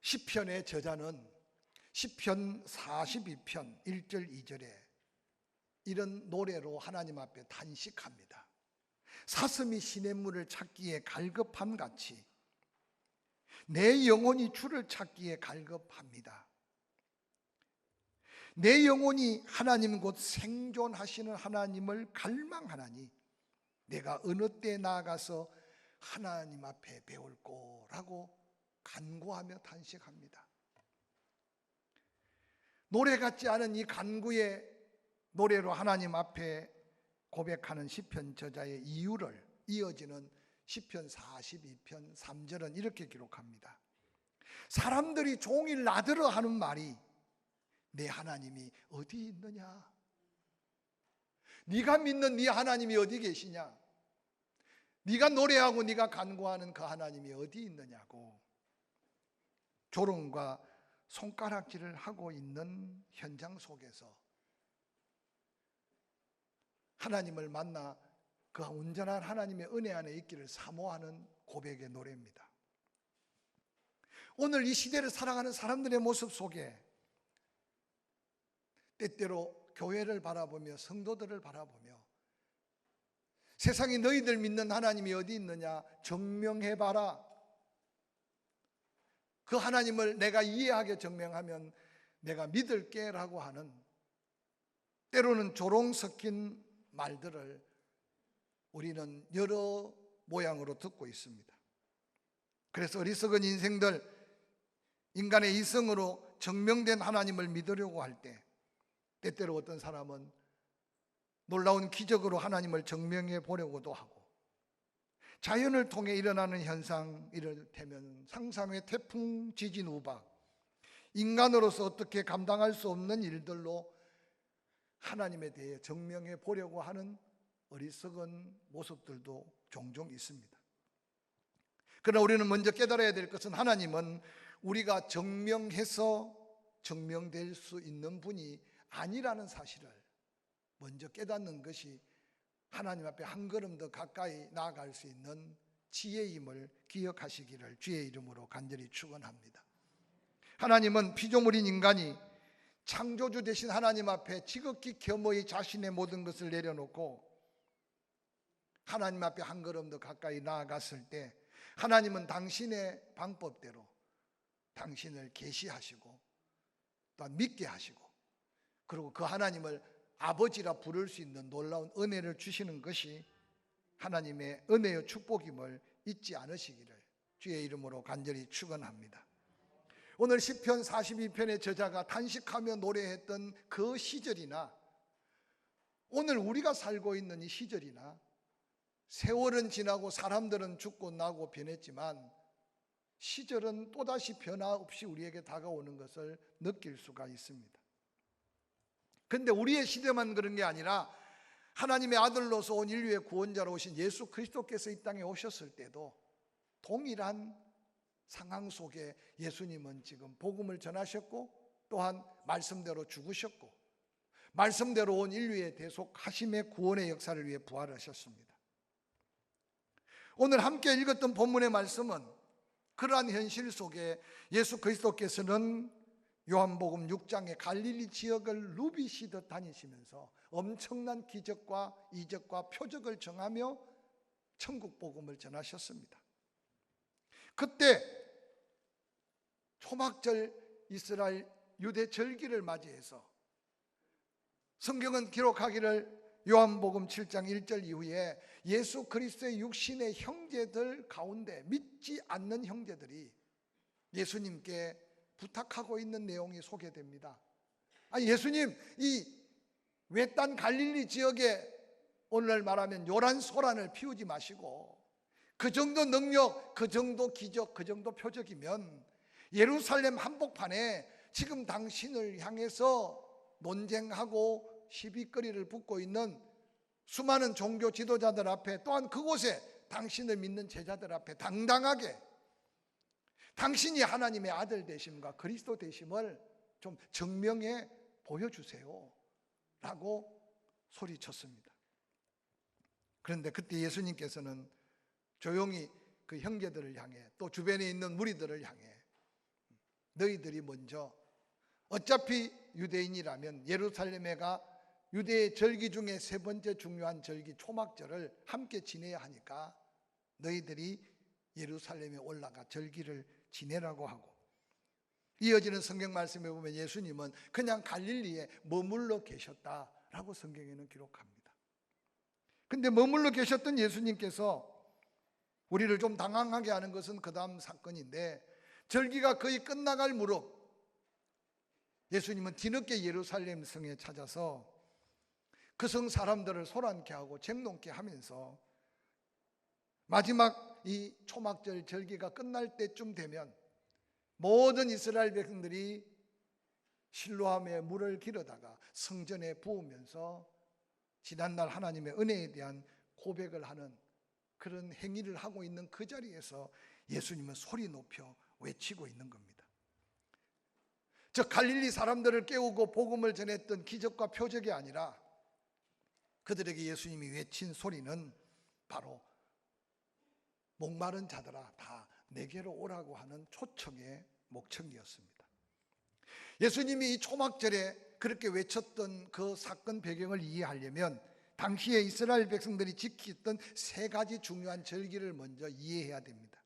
시편의 저자는 시편 42편 1절 2절에 이런 노래로 하나님 앞에 탄식합니다. 사슴이 시냇물을 찾기에 갈급함같이 내 영혼이 주를 찾기에 갈급합니다. 내 영혼이 하나님 곧 생존하시는 하나님을 갈망하나니 내가 어느 때 나아가서 하나님 앞에 배울꼬라고 간구하며 탄식합니다. 노래 같지 않은 이 간구의 노래로 하나님 앞에 고백하는 시편 저자의 이유를 이어지는 시편 42편 3절은 이렇게 기록합니다. 사람들이 종일 나더러 하는 말이 내 하나님이 어디 있느냐? 네가 믿는 네 하나님이 어디 계시냐? 네가 노래하고 네가 간구하는 그 하나님이 어디 있느냐고 조롱과 손가락질을 하고 있는 현장 속에서 하나님을 만나 그 온전한 하나님의 은혜 안에 있기를 사모하는 고백의 노래입니다. 오늘 이 시대를 살아가는 사람들의 모습 속에 때때로 교회를 바라보며 성도들을 바라보며 세상이 너희들 믿는 하나님이 어디 있느냐 증명해봐라. 그 하나님을 내가 이해하게 증명하면 내가 믿을게 라고 하는 때로는 조롱 섞인 말들을 우리는 여러 모양으로 듣고 있습니다. 그래서 어리석은 인생들, 인간의 이성으로 증명된 하나님을 믿으려고 할 때 때때로 어떤 사람은 놀라운 기적으로 하나님을 증명해 보려고도 하고 자연을 통해 일어나는 현상, 이를테면 상상의 태풍, 지진, 우박, 인간으로서 어떻게 감당할 수 없는 일들로 하나님에 대해 증명해 보려고 하는 어리석은 모습들도 종종 있습니다. 그러나 우리는 먼저 깨달아야 될 것은 하나님은 우리가 증명해서 증명될 수 있는 분이 아니라는 사실을 먼저 깨닫는 것이 하나님 앞에 한 걸음 더 가까이 나아갈 수 있는 지혜임을 기억하시기를 주의 이름으로 간절히 축원합니다. 하나님은 피조물인 인간이 창조주 되신 하나님 앞에 지극히 겸허히 자신의 모든 것을 내려놓고 하나님 앞에 한 걸음 더 가까이 나아갔을 때 하나님은 당신의 방법대로 당신을 계시하시고 또한 믿게 하시고 그리고 그 하나님을 아버지라 부를 수 있는 놀라운 은혜를 주시는 것이 하나님의 은혜의 축복임을 잊지 않으시기를 주의 이름으로 간절히 축원합니다. 오늘 시편 42편의 저자가 탄식하며 노래했던 그 시절이나 오늘 우리가 살고 있는 이 시절이나 세월은 지나고 사람들은 죽고 나고 변했지만 시절은 또다시 변화 없이 우리에게 다가오는 것을 느낄 수가 있습니다. 그런데 우리의 시대만 그런 게 아니라 하나님의 아들로서 온 인류의 구원자로 오신 예수 그리스도께서 이 땅에 오셨을 때도 동일한 상황 속에 예수님은 지금 복음을 전하셨고 또한 말씀대로 죽으셨고 말씀대로 온 인류의 대속하심의 구원의 역사를 위해 부활하셨습니다. 오늘 함께 읽었던 본문의 말씀은 그러한 현실 속에 예수 그리스도께서는 요한복음 6장의 갈릴리 지역을 누비시듯 다니시면서 엄청난 기적과 이적과 표적을 정하며 천국 복음을 전하셨습니다. 그때 초막절 이스라엘 유대 절기를 맞이해서 성경은 기록하기를 요한복음 7장 1절 이후에 예수 그리스도의 육신의 형제들 가운데 믿지 않는 형제들이 예수님께 부탁하고 있는 내용이 소개됩니다. 예수님, 이 외딴 갈릴리 지역에 오늘날 말하면 요란소란을 피우지 마시고 그 정도 능력, 그 정도 기적, 그 정도 표적이면 예루살렘 한복판에 지금 당신을 향해서 논쟁하고 시비거리를 붙고 있는 수많은 종교 지도자들 앞에 또한 그곳에 당신을 믿는 제자들 앞에 당당하게 당신이 하나님의 아들 되심과 그리스도 되심을 좀 증명해 보여주세요 라고 소리쳤습니다. 그런데 그때 예수님께서는 조용히 그 형제들을 향해 또 주변에 있는 무리들을 향해 너희들이 먼저, 어차피 유대인이라면 예루살렘에 가 유대의 절기 중에 세 번째 중요한 절기 초막절을 함께 지내야 하니까 너희들이 예루살렘에 올라가 절기를 지내라고 하고, 이어지는 성경 말씀에 보면 예수님은 그냥 갈릴리에 머물러 계셨다라고 성경에는 기록합니다. 근데 머물러 계셨던 예수님께서 우리를 좀 당황하게 하는 것은 그 다음 사건인데, 절기가 거의 끝나갈 무렵 예수님은 뒤늦게 예루살렘 성에 찾아서 그 성 사람들을 소란케 하고 쟁론케 하면서 마지막 이 초막절 절기가 끝날 때쯤 되면 모든 이스라엘 백성들이 실로암에 물을 길어다가 성전에 부으면서 지난날 하나님의 은혜에 대한 고백을 하는 그런 행위를 하고 있는 그 자리에서 예수님은 소리 높여 외치고 있는 겁니다. 저 갈릴리 사람들을 깨우고 복음을 전했던 기적과 표적이 아니라 그들에게 예수님이 외친 소리는 바로 목마른 자들아 다 내게로 오라고 하는 초청의 목청이었습니다. 예수님이 이 초막절에 그렇게 외쳤던 그 사건 배경을 이해하려면 당시에 이스라엘 백성들이 지켰던 세 가지 중요한 절기를 먼저 이해해야 됩니다.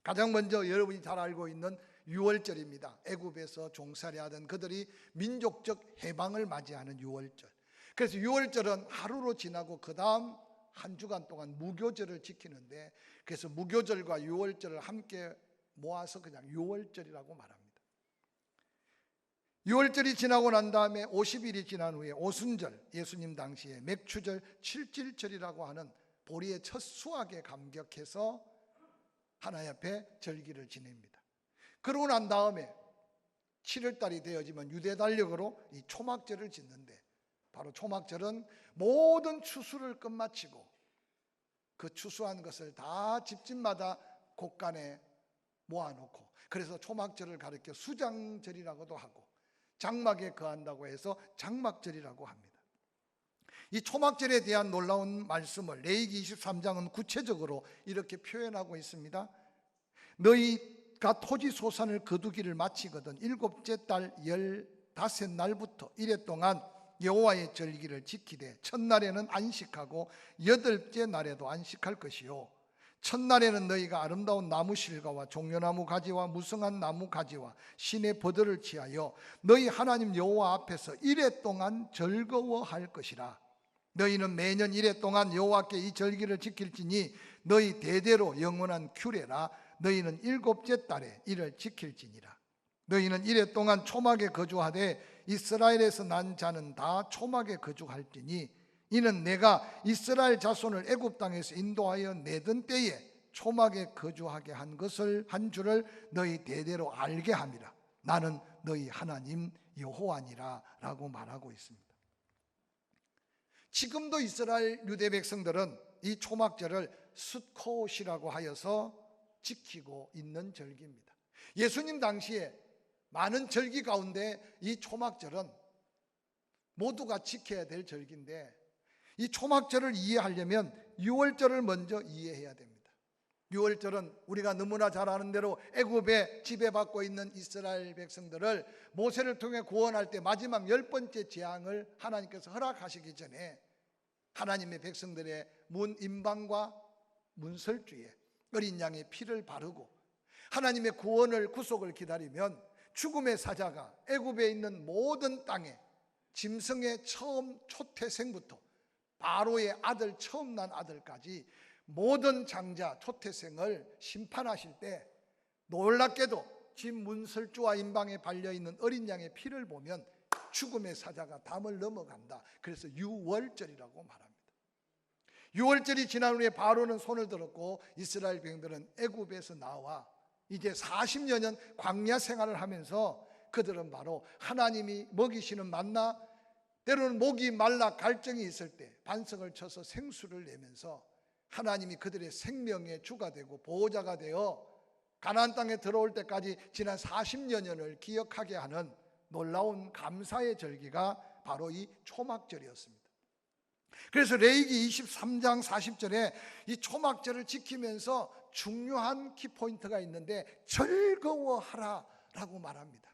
가장 먼저 여러분이 잘 알고 있는 유월절입니다. 애굽에서 종살이하던 그들이 민족적 해방을 맞이하는 유월절. 그래서 유월절은 하루로 지나고 그 다음 한 주간 동안 무교절을 지키는데, 그래서 무교절과 유월절을 함께 모아서 그냥 유월절이라고 말합니다. 유월절이 지나고 난 다음에 50일이 지난 후에 오순절, 예수님 당시에 맥추절, 칠칠절이라고 하는 보리의 첫 수확에 감격해서 하나님 앞에 절기를 지냅니다. 그러고 난 다음에 7월달이 되어지면 유대 달력으로 이 초막절을 짓는데, 바로 초막절은 모든 추수를 끝마치고 그 추수한 것을 다 집집마다 곳간에 모아놓고, 그래서 초막절을 가리켜 수장절이라고도 하고 장막에 거한다고 해서 장막절이라고 합니다. 이 초막절에 대한 놀라운 말씀을 레위기 23장은 구체적으로 이렇게 표현하고 있습니다. 너희가 토지 소산을 거두기를 마치거든 일곱째 달 15날부터 이래 동안 여호와의 절기를 지키되 첫날에는 안식하고 여덟째 날에도 안식할 것이요, 첫날에는 너희가 아름다운 나무 실과와 종려나무 가지와 무성한 나무 가지와 신의 버들을 취하여 너희 하나님 여호와 앞에서 이래 동안 즐거워할 것이라. 너희는 매년 이래 동안 여호와께 이 절기를 지킬지니 너희 대대로 영원한 규례라. 너희는 일곱째 달에 이를 지킬지니라. 너희는 이래 동안 초막에 거주하되 이스라엘에서 난 자는 다 초막에 거주할지니 이는 내가 이스라엘 자손을 애굽 땅에서 인도하여 내던 때에 초막에 거주하게 한 것을 한 줄을 너희 대대로 알게 함이라. 나는 너희 하나님 여호와니라 라고 말하고 있습니다. 지금도 이스라엘 유대 백성들은 이 초막절을 스콧이라고 하여서 지키고 있는 절기입니다. 예수님 당시에 많은 절기 가운데 이 초막절은 모두가 지켜야 될 절기인데, 이 초막절을 이해하려면 유월절을 먼저 이해해야 됩니다. 유월절은 우리가 너무나 잘 아는 대로 애굽에 지배받고 있는 이스라엘 백성들을 모세를 통해 구원할 때 마지막 10번째 재앙을 하나님께서 허락하시기 전에 하나님의 백성들의 문 임방과 문설주에 어린 양의 피를 바르고 하나님의 구원을 구속을 기다리면 죽음의 사자가 애굽에 있는 모든 땅에 짐승의 처음 초태생부터 바로의 아들 처음 난 아들까지 모든 장자 초태생을 심판하실 때 놀랍게도 집 문설주와 임방에 발려있는 어린 양의 피를 보면 죽음의 사자가 담을 넘어간다. 그래서 유월절이라고 말합니다. 유월절이 지난 후에 바로는 손을 들었고 이스라엘 백성들은 애굽에서 나와 이제 40여 년 광야 생활을 하면서 그들은 바로 하나님이 먹이시는 만나, 때로는 목이 말라 갈증이 있을 때 반석을 쳐서 생수를 내면서 하나님이 그들의 생명의 주가 되고 보호자가 되어 가나안 땅에 들어올 때까지 지난 40여 년을 기억하게 하는 놀라운 감사의 절기가 바로 이 초막절이었습니다. 그래서 레위기 23장 40절에 이 초막절을 지키면서 중요한 키포인트가 있는데 즐거워하라 라고 말합니다.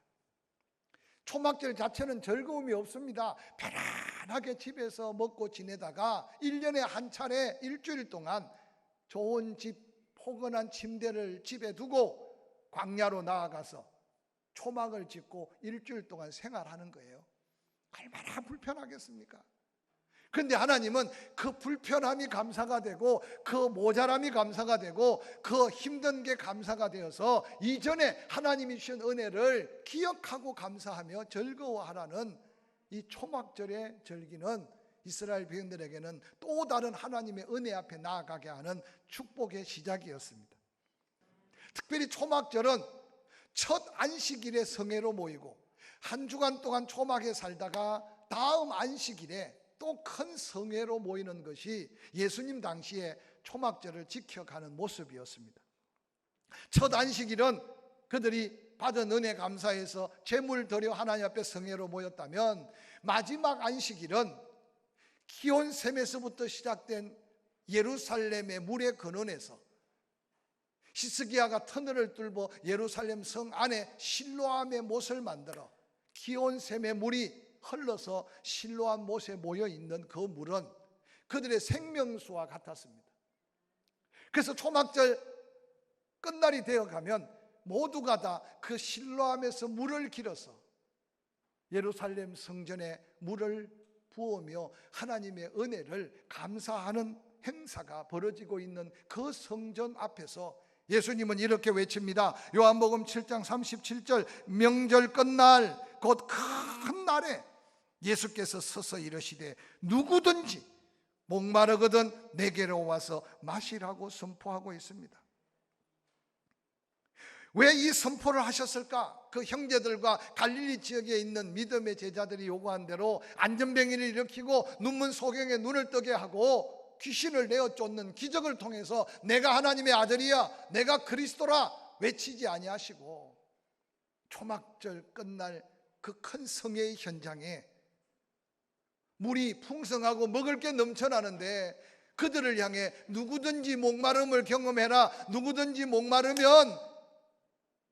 초막절 자체는 즐거움이 없습니다. 편안하게 집에서 먹고 지내다가 1년에 한 차례 일주일 동안 좋은 집, 포근한 침대를 집에 두고 광야로 나아가서 초막을 짓고 일주일 동안 생활하는 거예요. 얼마나 불편하겠습니까? 그런데 하나님은 그 불편함이 감사가 되고 그 모자람이 감사가 되고 그 힘든 게 감사가 되어서 이전에 하나님이 주신 은혜를 기억하고 감사하며 즐거워하라는 이 초막절의 절기는 이스라엘 백성들에게는 또 다른 하나님의 은혜 앞에 나아가게 하는 축복의 시작이었습니다. 특별히 초막절은 첫 안식일에 성회로 모이고 한 주간 동안 초막에 살다가 다음 안식일에 또 큰 성회로 모이는 것이 예수님 당시에 초막절을 지켜가는 모습이었습니다. 첫 안식일은 그들이 받은 은혜 감사해서 제물 드려 하나님 앞에 성회로 모였다면, 마지막 안식일은 기온샘에서부터 시작된 예루살렘의 물의 근원에서 히스기야가 터널을 뚫고 예루살렘 성 안에 실로암의 못을 만들어 기온샘의 물이 흘러서 실로암 못에 모여 있는 그 물은 그들의 생명수와 같았습니다. 그래서 초막절 끝날이 되어 가면 모두가 다 그 실로암에서 물을 길어서 예루살렘 성전에 물을 부으며 하나님의 은혜를 감사하는 행사가 벌어지고 있는 그 성전 앞에서 예수님은 이렇게 외칩니다. 요한복음 7장 37절, 명절 끝날 곧 큰 날에 예수께서 서서 이르시되 누구든지 목마르거든 내게로 와서 마시라고 선포하고 있습니다. 왜 이 선포를 하셨을까? 그 형제들과 갈릴리 지역에 있는 믿음의 제자들이 요구한 대로 안전병이를 일으키고 눈먼 소경의 눈을 뜨게 하고 귀신을 내어 쫓는 기적을 통해서 내가 하나님의 아들이야, 내가 그리스도라 외치지 아니하시고 초막절 끝날 그 큰 성회의 현장에 물이 풍성하고 먹을 게 넘쳐나는데 그들을 향해 누구든지 목마름을 경험해라, 누구든지 목마르면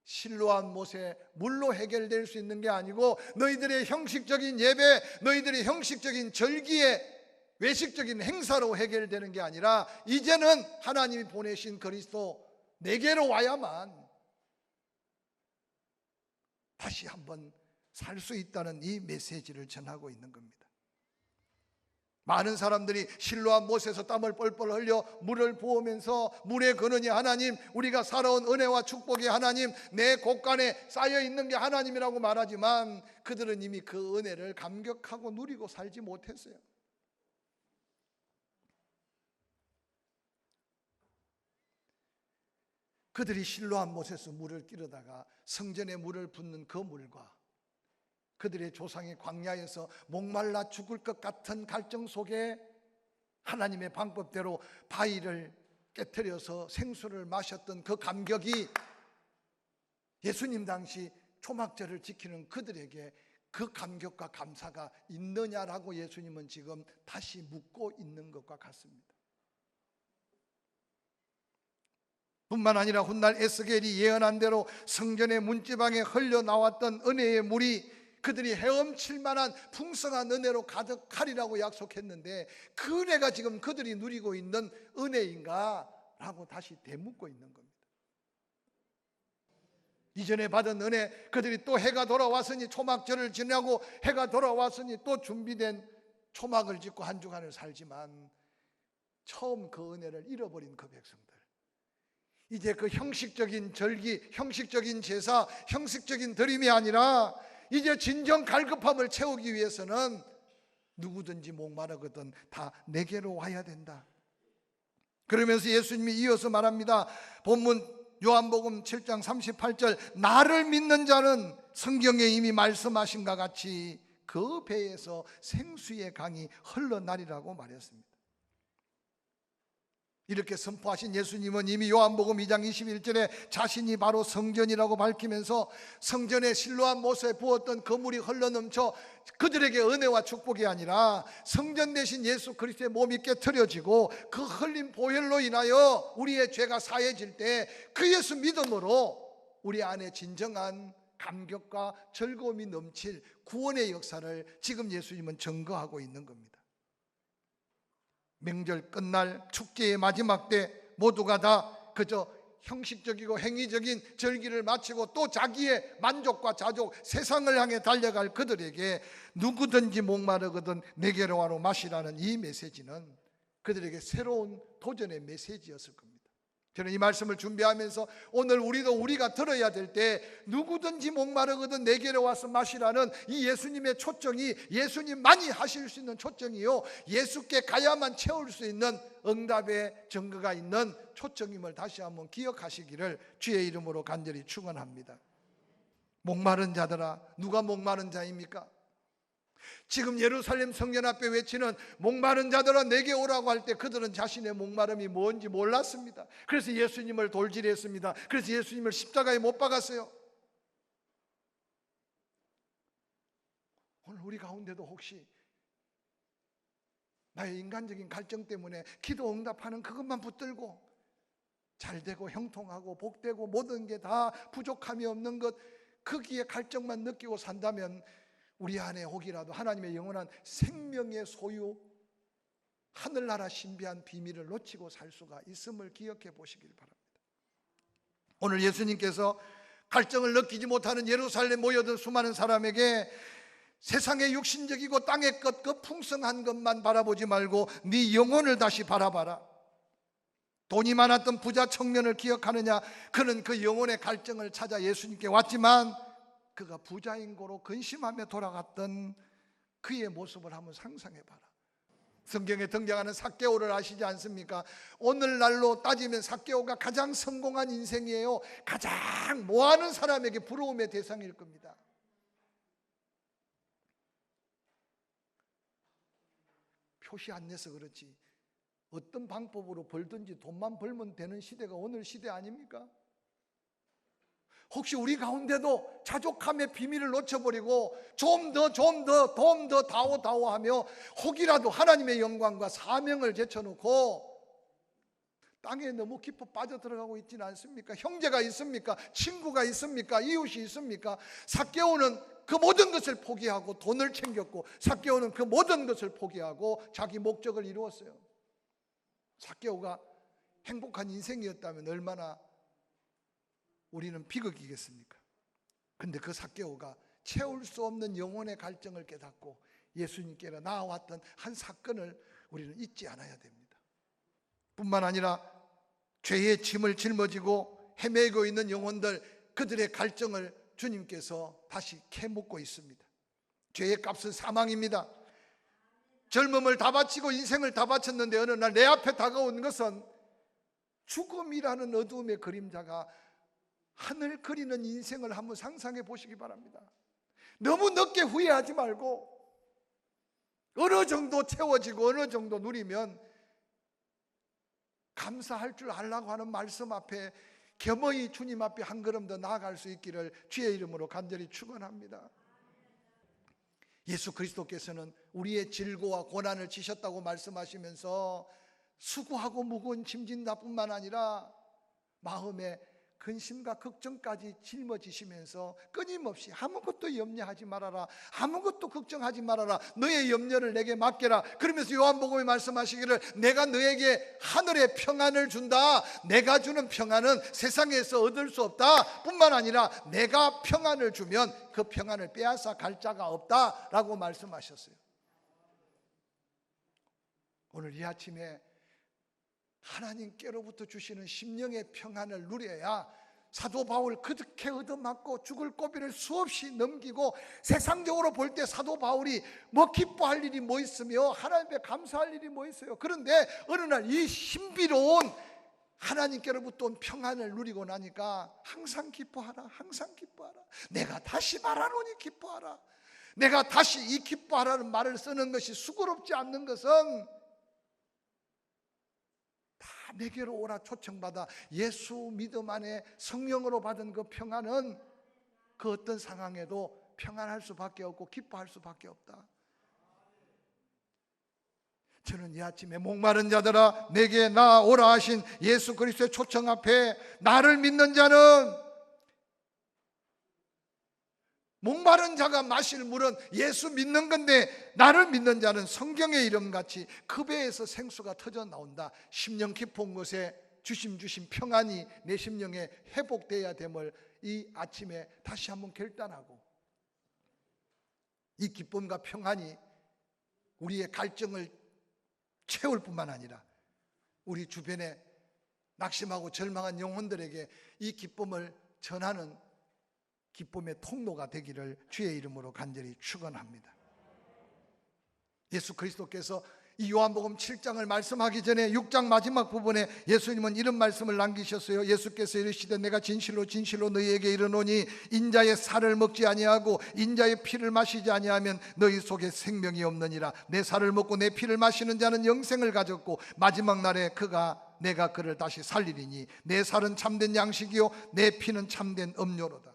실로암 못에 물로 해결될 수 있는 게 아니고 너희들의 형식적인 예배, 너희들의 형식적인 절기에 외식적인 행사로 해결되는 게 아니라 이제는 하나님이 보내신 그리스도 내게로 와야만 다시 한번 살 수 있다는 이 메시지를 전하고 있는 겁니다. 많은 사람들이 실로암 못에서 땀을 뻘뻘 흘려 물을 부으면서 물의 근원이 하나님, 우리가 살아온 은혜와 축복이 하나님, 내 곳간에 쌓여 있는 게 하나님이라고 말하지만 그들은 이미 그 은혜를 감격하고 누리고 살지 못했어요. 그들이 실로암 못에서 물을 끼려다가 성전에 물을 붓는 그 물과 그들의 조상의 광야에서 목말라 죽을 것 같은 갈증 속에 하나님의 방법대로 바위를 깨트려서 생수를 마셨던 그 감격이 예수님 당시 초막절을 지키는 그들에게 그 감격과 감사가 있느냐라고 예수님은 지금 다시 묻고 있는 것과 같습니다. 뿐만 아니라 훗날 에스겔이 예언한 대로 성전의 문지방에 흘러나왔던 은혜의 물이 그들이 헤엄칠 만한 풍성한 은혜로 가득하리라고 약속했는데 그 은혜가 지금 그들이 누리고 있는 은혜인가? 라고 다시 되묻고 있는 겁니다. 이전에 받은 은혜, 그들이 또 해가 돌아왔으니 초막절을 지나고 해가 돌아왔으니 또 준비된 초막을 짓고 한 주간을 살지만 처음 그 은혜를 잃어버린 그 백성들, 이제 그 형식적인 절기, 형식적인 제사, 형식적인 드림이 아니라 이제 진정 갈급함을 채우기 위해서는 누구든지 목마르거든 다 내게로 와야 된다. 그러면서 예수님이 이어서 말합니다. 본문 요한복음 7장 38절, 나를 믿는 자는 성경에 이미 말씀하신 것 같이 그 배에서 생수의 강이 흘러나리라고 말했습니다. 이렇게 선포하신 예수님은 이미 요한복음 2장 21절에 자신이 바로 성전이라고 밝히면서 성전의 실로암 못에 부었던 그 물이 흘러넘쳐 그들에게 은혜와 축복이 아니라 성전 대신 예수 그리스도의 몸이 깨트려지고 그 흘린 보혈로 인하여 우리의 죄가 사해질 때 그 예수 믿음으로 우리 안에 진정한 감격과 즐거움이 넘칠 구원의 역사를 지금 예수님은 증거하고 있는 겁니다. 명절 끝날 축제의 마지막 때 모두가 다 그저 형식적이고 행위적인 절기를 마치고 또 자기의 만족과 자족, 세상을 향해 달려갈 그들에게 누구든지 목마르거든 내게로 와로 마시라는 이 메시지는 그들에게 새로운 도전의 메시지였을 겁니다. 저는 이 말씀을 준비하면서 오늘 우리가 들어야 될 때 누구든지 목마르거든 내게로 와서 마시라는 이 예수님의 초청이 예수님만이 하실 수 있는 초청이요, 예수께 가야만 채울 수 있는 응답의 증거가 있는 초청임을 다시 한번 기억하시기를 주의 이름으로 간절히 축원합니다. 목마른 자들아, 누가 목마른 자입니까? 지금 예루살렘 성전 앞에 외치는 목마른 자들아 내게 오라고 할 때 그들은 자신의 목마름이 뭔지 몰랐습니다. 그래서 예수님을 돌질했습니다. 그래서 예수님을 십자가에 못 박았어요. 오늘 우리 가운데도 혹시 나의 인간적인 갈증 때문에 기도 응답하는 그것만 붙들고 잘되고 형통하고 복되고 모든 게 다 부족함이 없는 것, 거기에 갈증만 느끼고 산다면 우리 안에 혹이라도 하나님의 영원한 생명의 소유, 하늘나라 신비한 비밀을 놓치고 살 수가 있음을 기억해 보시길 바랍니다. 오늘 예수님께서 갈증을 느끼지 못하는 예루살렘 모여든 수많은 사람에게 세상의 육신적이고 땅의 것, 그 풍성한 것만 바라보지 말고 네 영혼을 다시 바라봐라. 돈이 많았던 부자 청년을 기억하느냐? 그는 그 영혼의 갈증을 찾아 예수님께 왔지만 그가 부자인 고로 근심하며 돌아갔던 그의 모습을 한번 상상해 봐라. 성경에 등장하는 삭개오를 아시지 않습니까? 오늘날로 따지면 삭개오가 가장 성공한 인생이에요. 가장 뭐하는 사람에게 부러움의 대상일 겁니다. 표시 안 내서 그렇지 어떤 방법으로 벌든지 돈만 벌면 되는 시대가 오늘 시대 아닙니까? 혹시 우리 가운데도 자족함의 비밀을 놓쳐버리고 좀 더 다오하며 혹이라도 하나님의 영광과 사명을 제쳐놓고 땅에 너무 깊어 빠져들어가고 있지는 않습니까? 형제가 있습니까? 친구가 있습니까? 이웃이 있습니까? 삭개오는 그 모든 것을 포기하고 돈을 챙겼고, 삭개오는 그 모든 것을 포기하고 자기 목적을 이루었어요. 삭개오가 행복한 인생이었다면 얼마나 우리는 비극이겠습니까? 근데 그 삭개오가 채울 수 없는 영혼의 갈증을 깨닫고 예수님께로 나아왔던 한 사건을 우리는 잊지 않아야 됩니다. 뿐만 아니라 죄의 짐을 짊어지고 헤매고 있는 영혼들, 그들의 갈증을 주님께서 다시 캐묻고 있습니다. 죄의 값은 사망입니다. 젊음을 다 바치고 인생을 다 바쳤는데 어느 날 내 앞에 다가온 것은 죽음이라는 어두움의 그림자가 하늘 그리는 인생을 한번 상상해 보시기 바랍니다. 너무 늦게 후회하지 말고 어느 정도 채워지고 어느 정도 누리면 감사할 줄 알라고 하는 말씀 앞에 겸허히 주님 앞에 한 걸음 더 나아갈 수 있기를 주의 이름으로 간절히 축원합니다. 예수 그리스도께서는 우리의 질고와 고난을 지셨다고 말씀하시면서 수고하고 무거운 짐진다 뿐만 아니라 마음에 근심과 걱정까지 짊어지시면서 끊임없이 아무것도 염려하지 말아라, 아무것도 걱정하지 말아라, 너의 염려를 내게 맡겨라. 그러면서 요한복음에 말씀하시기를 내가 너에게 하늘의 평안을 준다. 내가 주는 평안은 세상에서 얻을 수 없다 뿐만 아니라 내가 평안을 주면 그 평안을 빼앗아 갈 자가 없다라고 말씀하셨어요. 오늘 이 아침에 하나님께로부터 주시는 심령의 평안을 누려야 사도 바울 그렇게 얻어맞고 죽을 고비를 수없이 넘기고 세상적으로 볼 때 사도 바울이 뭐 기뻐할 일이 뭐 있으며 하나님께 감사할 일이 뭐 있어요. 그런데 어느 날 이 신비로운 하나님께로부터 온 평안을 누리고 나니까 항상 기뻐하라, 항상 기뻐하라, 내가 다시 말하노니 기뻐하라. 내가 다시 이 기뻐하라는 말을 쓰는 것이 수고롭지 않는 것은 내게로 오라 초청받아 예수 믿음 안에 성령으로 받은 그 평안은 그 어떤 상황에도 평안할 수밖에 없고 기뻐할 수밖에 없다. 저는 이 아침에 목마른 자들아 내게 나오라 하신 예수 그리스도의 초청 앞에 나를 믿는 자는 목마른 자가 마실 물은 예수 믿는 건데 나를 믿는 자는 성경의 이름같이 그 배에서 생수가 터져 나온다. 심령 깊은 곳에 주심 평안이 내 심령에 회복되어야 됨을 이 아침에 다시 한번 결단하고, 이 기쁨과 평안이 우리의 갈증을 채울 뿐만 아니라 우리 주변에 낙심하고 절망한 영혼들에게 이 기쁨을 전하는 기쁨의 통로가 되기를 주의 이름으로 간절히 축원합니다. 예수 그리스도께서 이 요한복음 7장을 말씀하기 전에 6장 마지막 부분에 예수님은 이런 말씀을 남기셨어요. 예수께서 이르시되 내가 진실로 진실로 너희에게 이르노니 인자의 살을 먹지 아니하고 인자의 피를 마시지 아니하면 너희 속에 생명이 없느니라. 내 살을 먹고 내 피를 마시는 자는 영생을 가졌고 마지막 날에 내가 그를 다시 살리리니 내 살은 참된 양식이요 내 피는 참된 음료로다.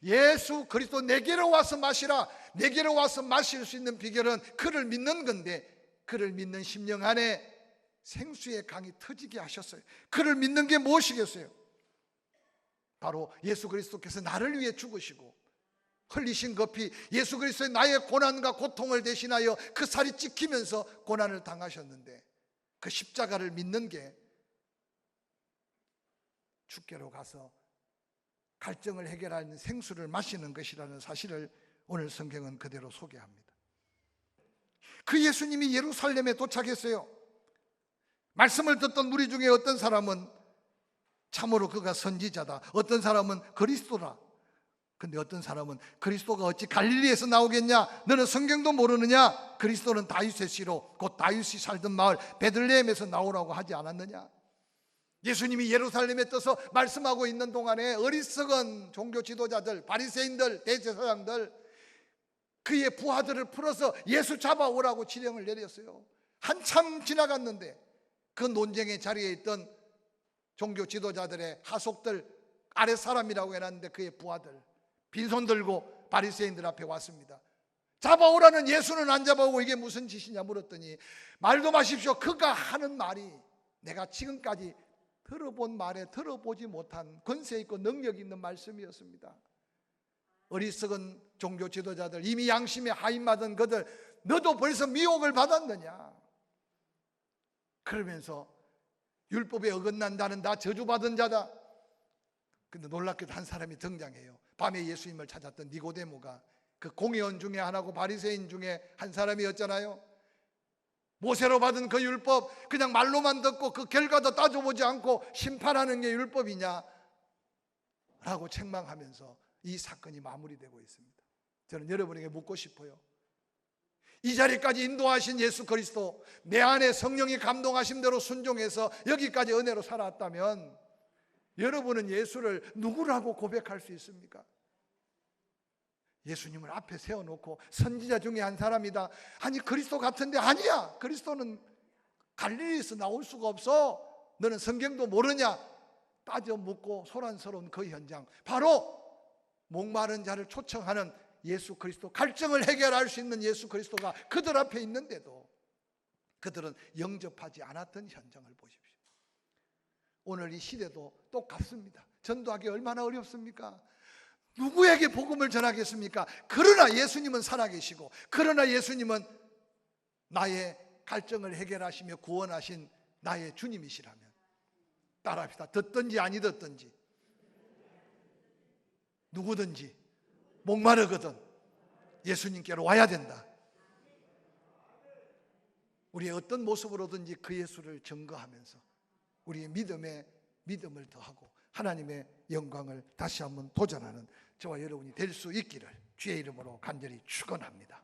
예수 그리스도 내게로 와서 마시라. 내게로 와서 마실 수 있는 비결은 그를 믿는 건데, 그를 믿는 심령 안에 생수의 강이 터지게 하셨어요. 그를 믿는 게 무엇이겠어요? 바로 예수 그리스도께서 나를 위해 죽으시고 흘리신 그 피, 예수 그리스도의 나의 고난과 고통을 대신하여 그 살이 찢기면서 고난을 당하셨는데, 그 십자가를 믿는 게 주께로 가서 갈증을 해결하는 생수를 마시는 것이라는 사실을 오늘 성경은 그대로 소개합니다. 그 예수님이 예루살렘에 도착했어요. 말씀을 듣던 무리 중에 어떤 사람은 참으로 그가 선지자다, 어떤 사람은 그리스도라. 근데 어떤 사람은 그리스도가 어찌 갈릴리에서 나오겠냐, 너는 성경도 모르느냐, 그리스도는 다윗의 씨로 곧 다윗이 살던 마을 베들레헴에서 나오라고 하지 않았느냐. 예수님이 예루살렘에 떠서 말씀하고 있는 동안에 어리석은 종교 지도자들, 바리새인들, 대제사장들, 그의 부하들을 풀어서 예수 잡아오라고 지령을 내렸어요. 한참 지나갔는데 그 논쟁의 자리에 있던 종교 지도자들의 하속들, 아랫사람이라고 해놨는데 그의 부하들 빈손 들고 바리새인들 앞에 왔습니다. 잡아오라는 예수는 안 잡아오고 이게 무슨 짓이냐 물었더니, 말도 마십시오. 그가 하는 말이 내가 지금까지 들어본 말에 들어보지 못한 권세 있고 능력 있는 말씀이었습니다. 어리석은 종교 지도자들, 이미 양심에 하인받은 그들, 너도 벌써 미혹을 받았느냐. 그러면서 율법에 어긋난다는 나 저주받은 자다. 근데 놀랍게도 한 사람이 등장해요. 밤에 예수님을 찾았던 니고데모가 그 공회원 중에 하나고 바리새인 중에 한 사람이었잖아요. 모세로 받은 그 율법 그냥 말로만 듣고 그 결과도 따져보지 않고 심판하는 게 율법이냐 라고 책망하면서 이 사건이 마무리되고 있습니다. 저는 여러분에게 묻고 싶어요. 이 자리까지 인도하신 예수 그리스도, 내 안에 성령이 감동하신 대로 순종해서 여기까지 은혜로 살아왔다면 여러분은 예수를 누구라고 고백할 수 있습니까? 예수님을 앞에 세워놓고 선지자 중에 한 사람이다. 아니 그리스도 같은데, 아니야, 그리스도는 갈릴리에서 나올 수가 없어, 너는 성경도 모르냐 따져 묻고 소란스러운 그 현장, 바로 목마른 자를 초청하는 예수 그리스도, 갈증을 해결할 수 있는 예수 그리스도가 그들 앞에 있는데도 그들은 영접하지 않았던 현장을 보십시오. 오늘 이 시대도 똑같습니다. 전도하기 얼마나 어렵습니까? 누구에게 복음을 전하겠습니까? 그러나 예수님은 살아계시고, 그러나 예수님은 나의 갈증을 해결하시며 구원하신 나의 주님이시라면 따라합시다. 듣든지 아니 듣든지 누구든지 목마르거든 예수님께로 와야 된다. 우리의 어떤 모습으로든지 그 예수를 증거하면서 우리의 믿음을 더하고 하나님의 영광을 다시 한번 도전하는 저와 여러분이 될 수 있기를 주의 이름으로 간절히 축원합니다.